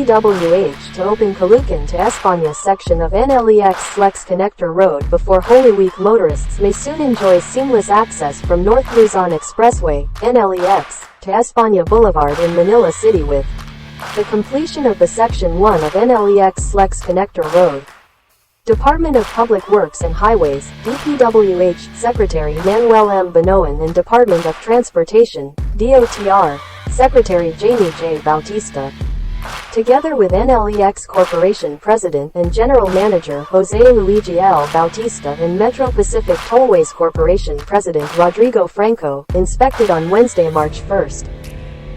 DPWH to open CALOOCAN to España section of NLEX-SLEX connector road before Holy Week. Motorists may soon enjoy seamless access from North Luzon Expressway, NLEX, to España Boulevard in Manila City with the completion of the Section 1 of NLEX-SLEX connector road. Department of Public Works and Highways, DPWH Secretary Manuel M. Banoan and Department of Transportation, DOTR, Secretary Jamie J. Bautista. Together with NLEX Corporation President and General Manager Jose Luigi L. Bautista and Metro Pacific Tollways Corporation President Rodrigo Franco, inspected on Wednesday, March 1,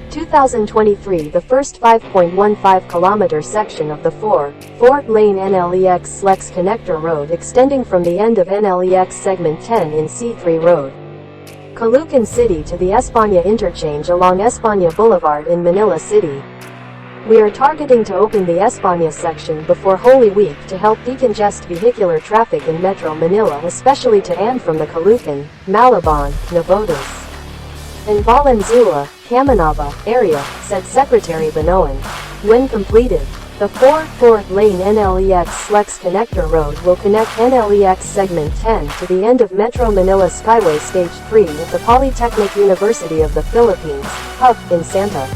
2023 the first 5.15-kilometer section of the 4-lane NLEX-SLEX connector road extending from the end of NLEX segment 10 in C3 Road, CALOOCAN City to the España interchange along España Boulevard in Manila City. We are targeting to open the España section before Holy Week to help decongest vehicular traffic in Metro Manila, especially to and from the CALOOCAN, Malabon, Navotas, and Valenzuela, Camanaba area, said Secretary Banoan. When completed, the 4-lane NLEX-SLEX connector road will connect NLEX segment 10 to the end of Metro Manila Skyway Stage 3 at the Polytechnic University of the Philippines, hub, in Santa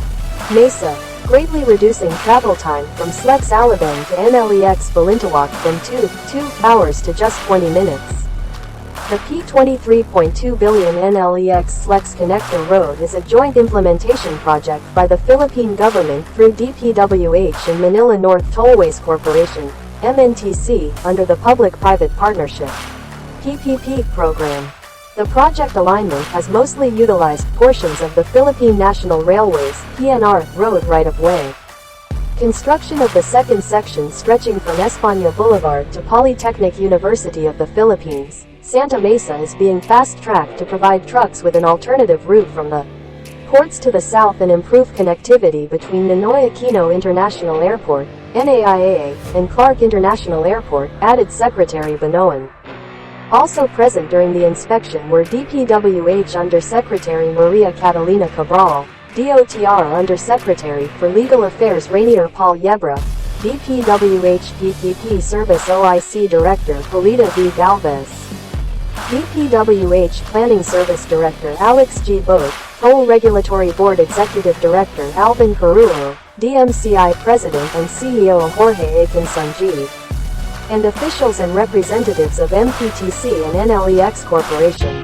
Mesa, greatly reducing travel time from SLEX Alabang to NLEX Balintawak from 2 hours to just 20 minutes. The P23.2 billion NLEX-SLEX connector road is a joint implementation project by the Philippine government through DPWH and Manila North Tollways Corporation, MNTC, under the Public-Private Partnership (PPP) program. The project alignment has mostly utilized portions of the Philippine National Railways (PNR) road right-of-way. Construction of the second section stretching from España Boulevard to Polytechnic University of the Philippines, Santa Mesa is being fast-tracked to provide trucks with an alternative route from the ports to the south and improve connectivity between Ninoy Aquino International Airport, NAIA, and Clark International Airport, added Secretary Banoan. Also present during the inspection were DPWH Undersecretary Maria Catalina Cabral, DOTR Undersecretary for Legal Affairs Rainier Paul Yebra, DPWH PPP Service OIC Director Polita V. Galvez, DPWH Planning Service Director Alex G. Boat, Toll Regulatory Board Executive Director Alvin Carullo, DMCI President and CEO Jorge A. Sanjeev, and officials and representatives of MPTC and NLEX Corporation.